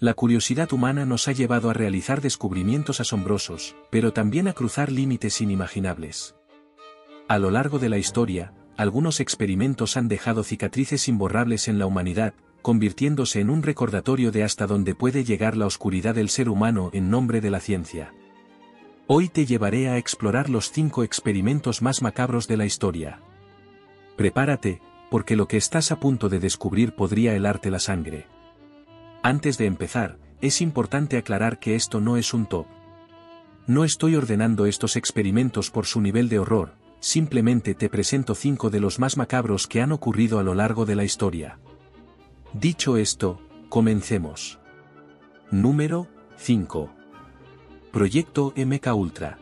La curiosidad humana nos ha llevado a realizar descubrimientos asombrosos, pero también a cruzar límites inimaginables. A lo largo de la historia, algunos experimentos han dejado cicatrices imborrables en la humanidad, convirtiéndose en un recordatorio de hasta dónde puede llegar la oscuridad del ser humano en nombre de la ciencia. Hoy te llevaré a explorar los 5 experimentos más macabros de la historia. Prepárate, porque lo que estás a punto de descubrir podría helarte la sangre. Antes de empezar, es importante aclarar que esto no es un top. No estoy ordenando estos experimentos por su nivel de horror, simplemente te presento 5 de los más macabros que han ocurrido a lo largo de la historia. Dicho esto, comencemos. Número 5. Proyecto MKUltra.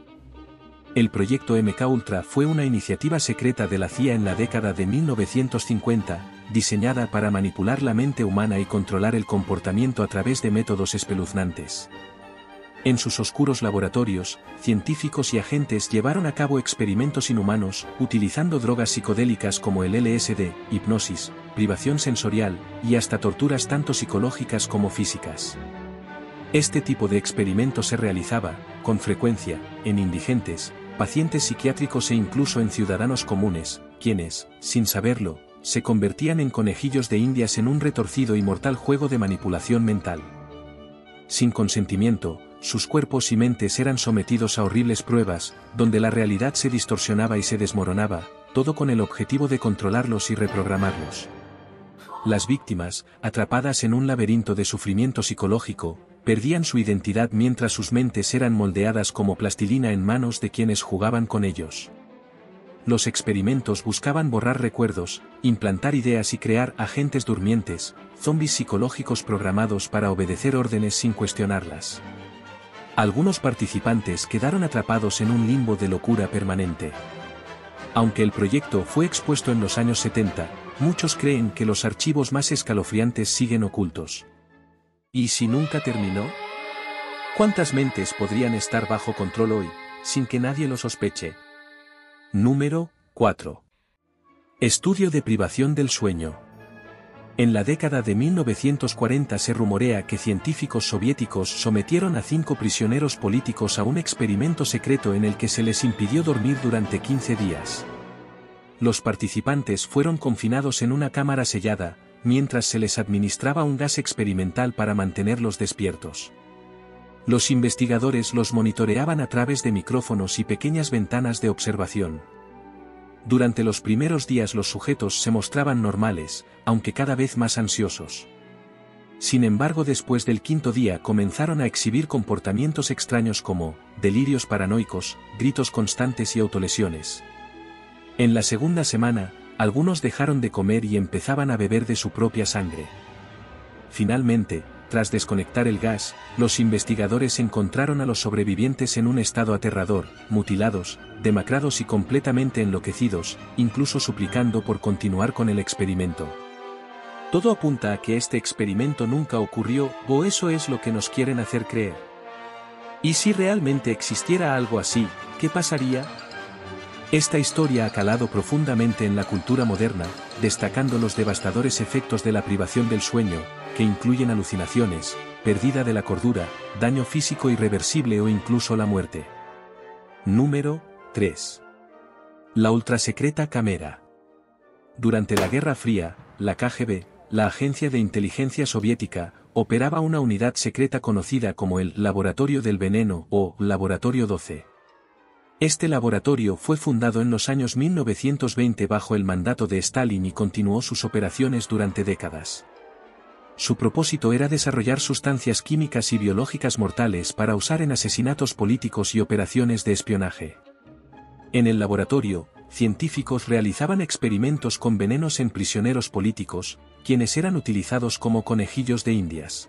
El proyecto MKUltra fue una iniciativa secreta de la CIA en la década de 1950, diseñada para manipular la mente humana y controlar el comportamiento a través de métodos espeluznantes. En sus oscuros laboratorios, científicos y agentes llevaron a cabo experimentos inhumanos, utilizando drogas psicodélicas como el LSD, hipnosis, privación sensorial, y hasta torturas tanto psicológicas como físicas. Este tipo de experimento se realizaba, con frecuencia, en indigentes, pacientes psiquiátricos e incluso en ciudadanos comunes, quienes, sin saberlo, se convertían en conejillos de indias en un retorcido y mortal juego de manipulación mental. Sin consentimiento, sus cuerpos y mentes eran sometidos a horribles pruebas, donde la realidad se distorsionaba y se desmoronaba, todo con el objetivo de controlarlos y reprogramarlos. Las víctimas, atrapadas en un laberinto de sufrimiento psicológico, perdían su identidad mientras sus mentes eran moldeadas como plastilina en manos de quienes jugaban con ellos. Los experimentos buscaban borrar recuerdos, implantar ideas y crear agentes durmientes, zombies psicológicos programados para obedecer órdenes sin cuestionarlas. Algunos participantes quedaron atrapados en un limbo de locura permanente. Aunque el proyecto fue expuesto en los años 70, muchos creen que los archivos más escalofriantes siguen ocultos. ¿Y si nunca terminó? ¿Cuántas mentes podrían estar bajo control hoy, sin que nadie lo sospeche? Número 4. Estudio de privación del sueño. En la década de 1940 se rumorea que científicos soviéticos sometieron a 5 prisioneros políticos a un experimento secreto en el que se les impidió dormir durante 15 días. Los participantes fueron confinados en una cámara sellada, mientras se les administraba un gas experimental para mantenerlos despiertos. Los investigadores los monitoreaban a través de micrófonos y pequeñas ventanas de observación. Durante los primeros días los sujetos se mostraban normales, aunque cada vez más ansiosos. Sin embargo, después del 5.º día comenzaron a exhibir comportamientos extraños como delirios paranoicos, gritos constantes y autolesiones. En la segunda semana, algunos dejaron de comer y empezaban a beber de su propia sangre. Finalmente, tras desconectar el gas, los investigadores encontraron a los sobrevivientes en un estado aterrador, mutilados, demacrados y completamente enloquecidos, incluso suplicando por continuar con el experimento. Todo apunta a que este experimento nunca ocurrió, o eso es lo que nos quieren hacer creer. ¿Y si realmente existiera algo así, qué pasaría? Esta historia ha calado profundamente en la cultura moderna, destacando los devastadores efectos de la privación del sueño, que incluyen alucinaciones, pérdida de la cordura, daño físico irreversible o incluso la muerte. Número 3. La ultrasecreta Cámara. Durante la Guerra Fría, la KGB, la agencia de inteligencia soviética, operaba una unidad secreta conocida como el Laboratorio del Veneno o Laboratorio 12. Este laboratorio fue fundado en los años 1920 bajo el mandato de Stalin y continuó sus operaciones durante décadas. Su propósito era desarrollar sustancias químicas y biológicas mortales para usar en asesinatos políticos y operaciones de espionaje. En el laboratorio, científicos realizaban experimentos con venenos en prisioneros políticos, quienes eran utilizados como conejillos de indias.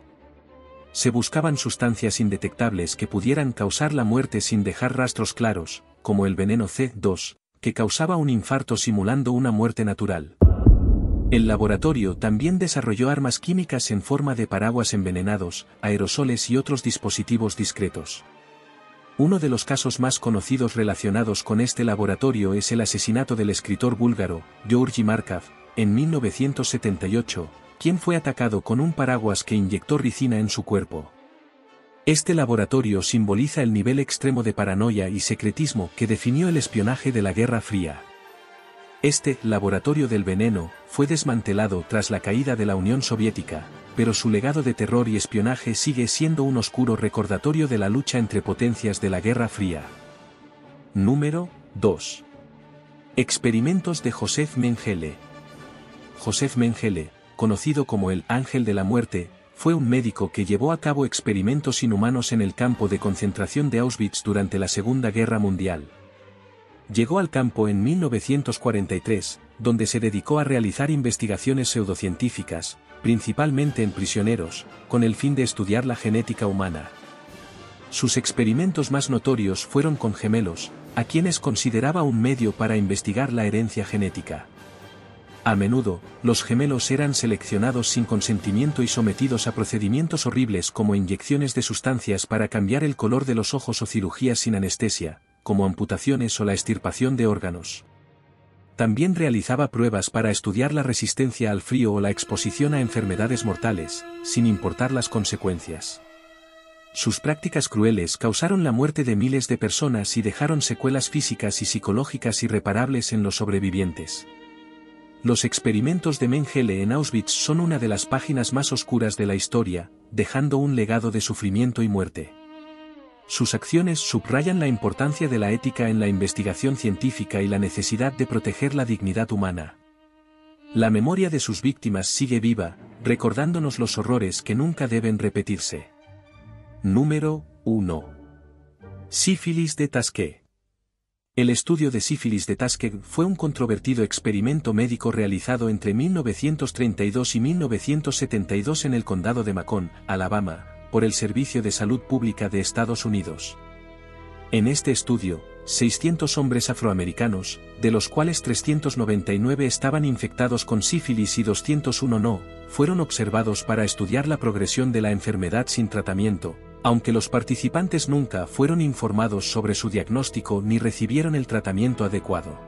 Se buscaban sustancias indetectables que pudieran causar la muerte sin dejar rastros claros, como el veneno C2, que causaba un infarto simulando una muerte natural. El laboratorio también desarrolló armas químicas en forma de paraguas envenenados, aerosoles y otros dispositivos discretos. Uno de los casos más conocidos relacionados con este laboratorio es el asesinato del escritor búlgaro, Georgi Markov, en 1978, quien fue atacado con un paraguas que inyectó ricina en su cuerpo. Este laboratorio simboliza el nivel extremo de paranoia y secretismo que definió el espionaje de la Guerra Fría. Este laboratorio del veneno fue desmantelado tras la caída de la Unión Soviética, pero su legado de terror y espionaje sigue siendo un oscuro recordatorio de la lucha entre potencias de la Guerra Fría. Número 2. Experimentos de Josef Mengele. Josef Mengele, conocido como el Ángel de la Muerte, fue un médico que llevó a cabo experimentos inhumanos en el campo de concentración de Auschwitz durante la Segunda Guerra Mundial. Llegó al campo en 1943, donde se dedicó a realizar investigaciones pseudocientíficas, principalmente en prisioneros, con el fin de estudiar la genética humana. Sus experimentos más notorios fueron con gemelos, a quienes consideraba un medio para investigar la herencia genética. A menudo, los gemelos eran seleccionados sin consentimiento y sometidos a procedimientos horribles como inyecciones de sustancias para cambiar el color de los ojos o cirugías sin anestesia, como amputaciones o la extirpación de órganos. También realizaba pruebas para estudiar la resistencia al frío o la exposición a enfermedades mortales, sin importar las consecuencias. Sus prácticas crueles causaron la muerte de miles de personas y dejaron secuelas físicas y psicológicas irreparables en los sobrevivientes. Los experimentos de Mengele en Auschwitz son una de las páginas más oscuras de la historia, dejando un legado de sufrimiento y muerte. Sus acciones subrayan la importancia de la ética en la investigación científica y la necesidad de proteger la dignidad humana. La memoria de sus víctimas sigue viva, recordándonos los horrores que nunca deben repetirse. Número 1. Sífilis de Tuskegee. El estudio de sífilis de Tuskegee fue un controvertido experimento médico realizado entre 1932 y 1972 en el condado de Macon, Alabama, por el Servicio de Salud Pública de Estados Unidos. En este estudio, 600 hombres afroamericanos, de los cuales 399 estaban infectados con sífilis y 201 no, fueron observados para estudiar la progresión de la enfermedad sin tratamiento, aunque los participantes nunca fueron informados sobre su diagnóstico ni recibieron el tratamiento adecuado.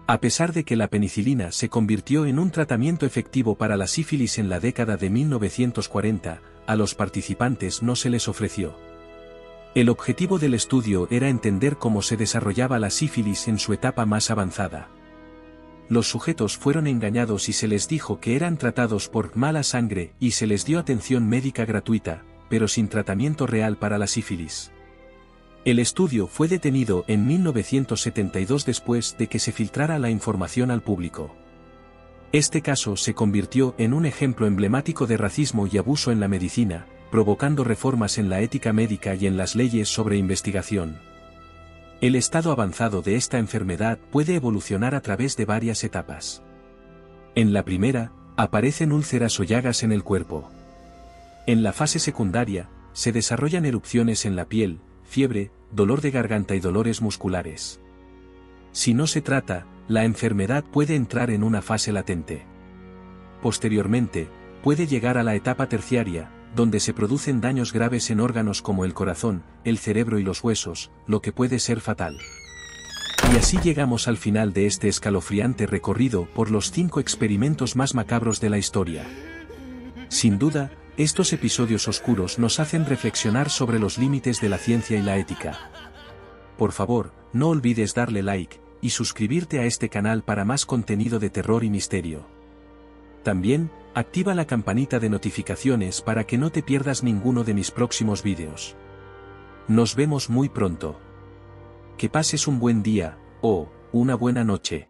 A pesar de que la penicilina se convirtió en un tratamiento efectivo para la sífilis en la década de 1940, a los participantes no se les ofreció. El objetivo del estudio era entender cómo se desarrollaba la sífilis en su etapa más avanzada. Los sujetos fueron engañados y se les dijo que eran tratados por mala sangre y se les dio atención médica gratuita, pero sin tratamiento real para la sífilis. El estudio fue detenido en 1972 después de que se filtrara la información al público. Este caso se convirtió en un ejemplo emblemático de racismo y abuso en la medicina, provocando reformas en la ética médica y en las leyes sobre investigación. El estado avanzado de esta enfermedad puede evolucionar a través de varias etapas. En la primera, aparecen úlceras o llagas en el cuerpo. En la fase secundaria, se desarrollan erupciones en la piel, fiebre, dolor de garganta y dolores musculares. Si no se trata, la enfermedad puede entrar en una fase latente. Posteriormente, puede llegar a la etapa terciaria, donde se producen daños graves en órganos como el corazón, el cerebro y los huesos, lo que puede ser fatal. Y así llegamos al final de este escalofriante recorrido por los 5 experimentos más macabros de la historia. Sin duda, estos episodios oscuros nos hacen reflexionar sobre los límites de la ciencia y la ética. Por favor, no olvides darle like y suscribirte a este canal para más contenido de terror y misterio. También, activa la campanita de notificaciones para que no te pierdas ninguno de mis próximos vídeos. Nos vemos muy pronto. Que pases un buen día, o una buena noche.